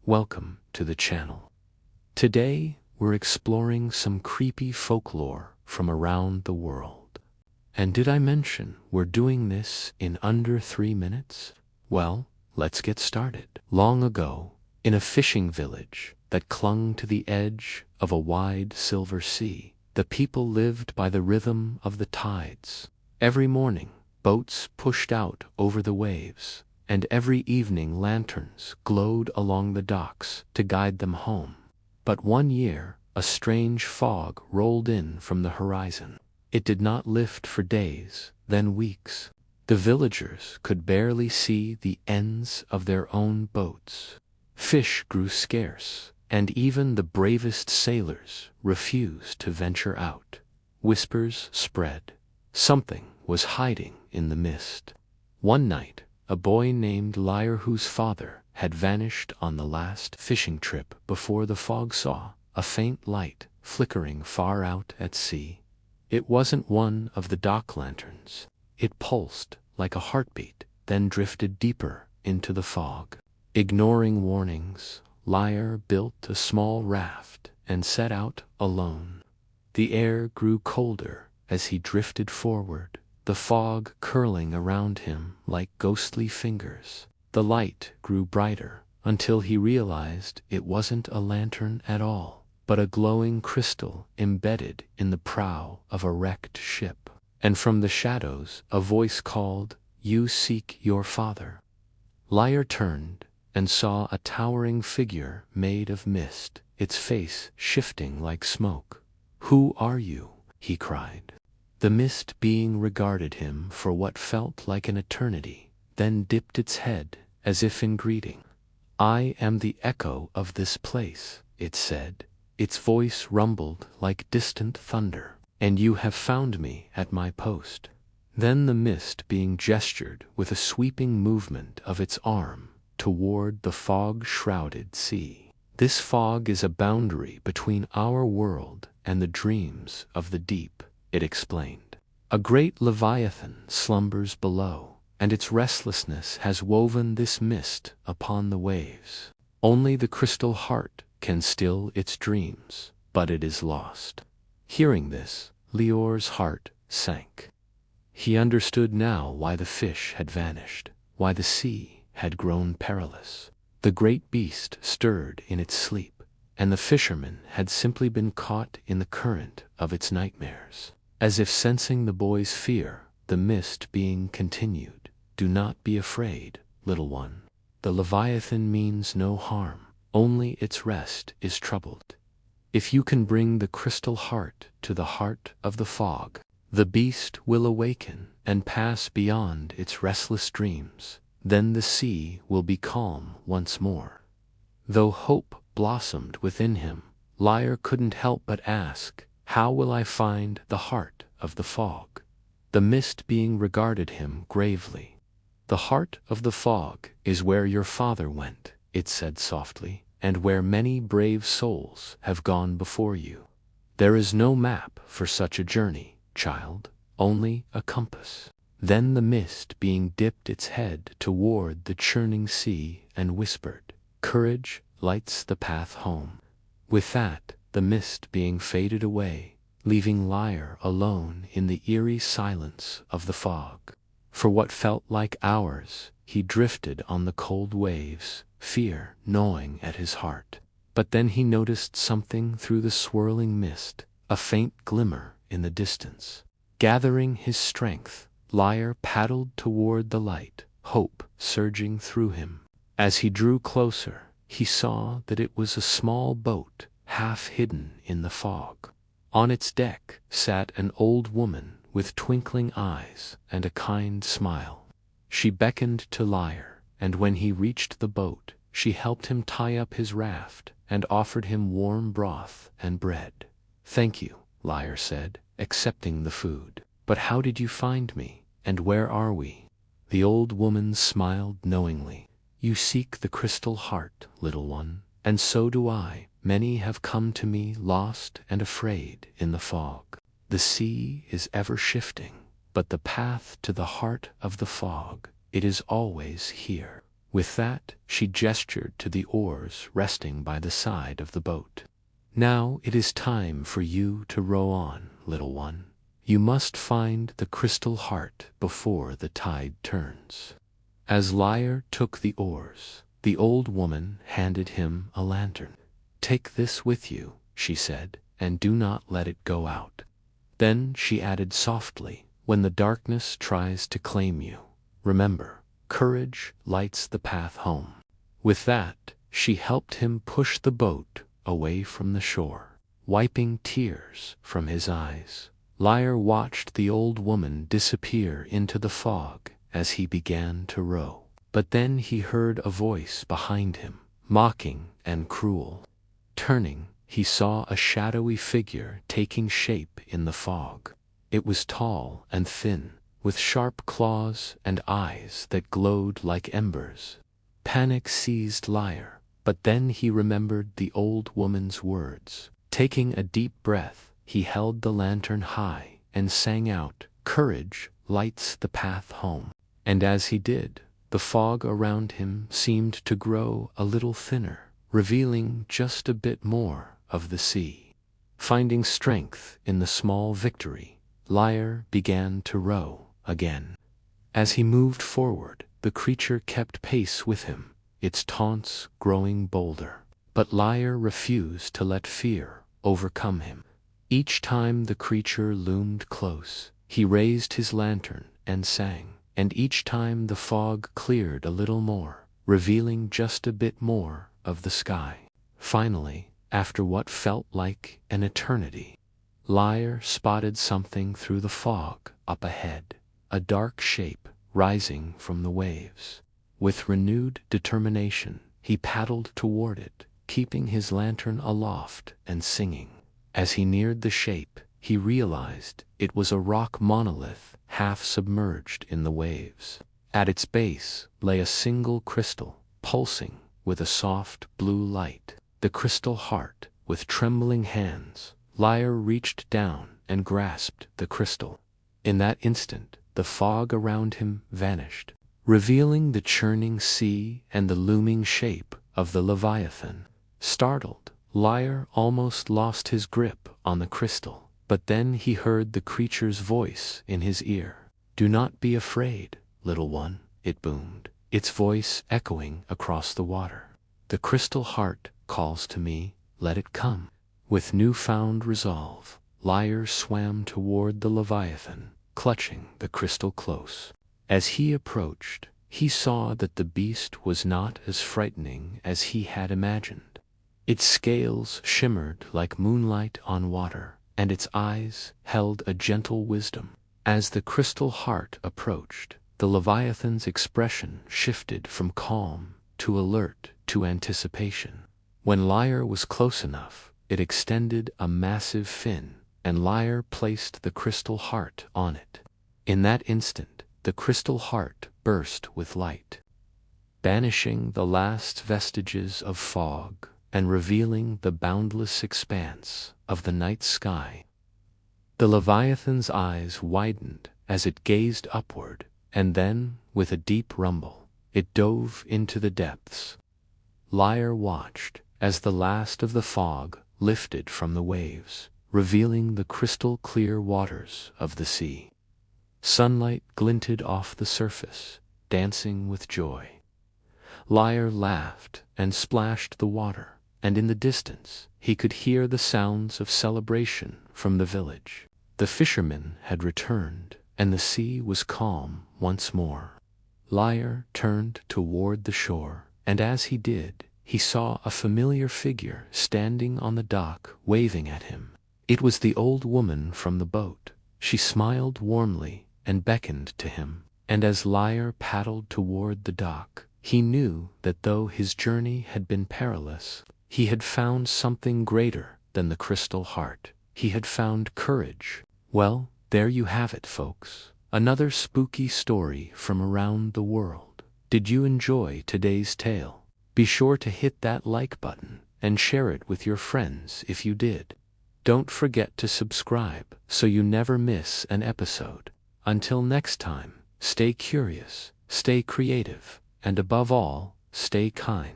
welcome to the channel. Today, we're exploring some creepy folklore from around the world. And did I mention we're doing this in under 3 minutes? Well, let's get started. Long ago, in a fishing village that clung to the edge of a wide silver sea, the people lived by the rhythm of the tides. Every morning, boats pushed out over the waves, and every evening lanterns glowed along the docks to guide them home. But one year, a strange fog rolled in from the horizon. It did not lift for days, then weeks. The villagers could barely see the ends of their own boats. Fish grew scarce, and even the bravest sailors refused to venture out. Whispers spread. Something was hiding in the mist. One night, a boy named Liar, whose father had vanished on the last fishing trip before the fog, saw a faint light flickering far out at sea. It wasn't one of the dock lanterns. It pulsed like a heartbeat, then drifted deeper into the fog. Ignoring warnings, Liar built a small raft and set out alone. The air grew colder as he drifted forward, the fog curling around him like ghostly fingers. The light grew brighter until he realized it wasn't a lantern at all, but a glowing crystal embedded in the prow of a wrecked ship. And from the shadows a voice called, "You seek your father." Liar turned and saw a towering figure made of mist, its face shifting like smoke. "Who are you?" he cried. The mist being regarded him for what felt like an eternity, then dipped its head as if in greeting. "I am the echo of this place," it said. Its voice rumbled like distant thunder. "And you have found me at my post." Then the mist being gestured with a sweeping movement of its arm toward the fog-shrouded sea. "This fog is a boundary between our world and the dreams of the deep," it explained. "A great leviathan slumbers below, and its restlessness has woven this mist upon the waves. Only the crystal heart can still its dreams, but it is lost." Hearing this, Lior's heart sank. He understood now why the fish had vanished, why the sea had grown perilous. The great beast stirred in its sleep, and the fisherman had simply been caught in the current of its nightmares. As if sensing the boy's fear, the mist being continued, "Do not be afraid, little one. The Leviathan means no harm, only its rest is troubled. If you can bring the crystal heart to the heart of the fog, the beast will awaken and pass beyond its restless dreams. Then the sea will be calm once more." Though hope blossomed within him, Liar couldn't help but ask, "How will I find the heart of the fog?" The mist being regarded him gravely. "The heart of the fog is where your father went," it said softly, "and where many brave souls have gone before you. There is no map for such a journey, child, only a compass." Then the mist being dipped its head toward the churning sea and whispered, "Courage lights the path home." With that, the mist being faded away, leaving Liar alone in the eerie silence of the fog. For what felt like hours, he drifted on the cold waves, fear gnawing at his heart. But then he noticed something through the swirling mist, a faint glimmer in the distance. Gathering his strength, Liar paddled toward the light, hope surging through him. As he drew closer, he saw that it was a small boat, half hidden in the fog. On its deck sat an old woman with twinkling eyes and a kind smile. She beckoned to Liar, and when he reached the boat, she helped him tie up his raft and offered him warm broth and bread. "Thank you," Liar said, accepting the food. "But how did you find me, and where are we?" The old woman smiled knowingly. "You seek the crystal heart, little one, and so do I. Many have come to me lost and afraid in the fog. The sea is ever shifting, but the path to the heart of the fog, it is always here. With that, she gestured to the oars resting by the side of the boat. Now it is time for you to row on, little one. You must find the crystal heart before the tide turns. As Lyre took the oars, the old woman handed him a lantern. Take this with you, she said, and do not let it go out. Then she added softly, when the darkness tries to claim you, remember, courage lights the path home. With that, she helped him push the boat away from the shore, wiping tears from his eyes. Lyre watched the old woman disappear into the fog as he began to row. But then he heard a voice behind him, mocking and cruel. Turning, he saw a shadowy figure taking shape in the fog. It was tall and thin, with sharp claws and eyes that glowed like embers. Panic seized Lyre, but then he remembered the old woman's words. Taking a deep breath, he held the lantern high and sang out, "Courage lights the path home." And as he did, the fog around him seemed to grow a little thinner, revealing just a bit more of the sea. Finding strength in the small victory, Lyre began to row again. As he moved forward, the creature kept pace with him, its taunts growing bolder. But Lyre refused to let fear overcome him. Each time the creature loomed close, he raised his lantern and sang, and each time the fog cleared a little more, revealing just a bit more of the sky. Finally, after what felt like an eternity, Lyre spotted something through the fog up ahead, a dark shape rising from the waves. With renewed determination, he paddled toward it, keeping his lantern aloft and singing. As he neared the shape, he realized it was a rock monolith half submerged in the waves. At its base lay a single crystal, pulsing with a soft blue light. The crystal heart. With trembling hands, Lyre reached down and grasped the crystal. In that instant, the fog around him vanished, revealing the churning sea and the looming shape of the Leviathan. Startled, Lyre almost lost his grip on the crystal, but then he heard the creature's voice in his ear. "Do not be afraid, little one," it boomed, its voice echoing across the water. "The crystal heart calls to me, let it come." With newfound resolve, Lyre swam toward the Leviathan, clutching the crystal close. As he approached, he saw that the beast was not as frightening as he had imagined. Its scales shimmered like moonlight on water, and its eyes held a gentle wisdom. As the crystal heart approached, the Leviathan's expression shifted from calm to alert to anticipation. When Lyre was close enough, it extended a massive fin, and Lyre placed the crystal heart on it. In that instant, the crystal heart burst with light, banishing the last vestiges of fog and revealing the boundless expanse of the night sky. The Leviathan's eyes widened as it gazed upward, and then, with a deep rumble, it dove into the depths. Lyre watched as the last of the fog lifted from the waves, revealing the crystal-clear waters of the sea. Sunlight glinted off the surface, dancing with joy. Lyre laughed and splashed the water, and in the distance he could hear the sounds of celebration from the village. The fishermen had returned, and the sea was calm once more. Lyre turned toward the shore, and as he did, he saw a familiar figure standing on the dock waving at him. It was the old woman from the boat. She smiled warmly and beckoned to him, and as Lyre paddled toward the dock, he knew that though his journey had been perilous, he had found something greater than the crystal heart. He had found courage. Well, there you have it, folks. Another spooky story from around the world. Did you enjoy today's tale? Be sure to hit that like button and share it with your friends if you did. Don't forget to subscribe so you never miss an episode. Until next time, stay curious, stay creative, And above all, stay kind.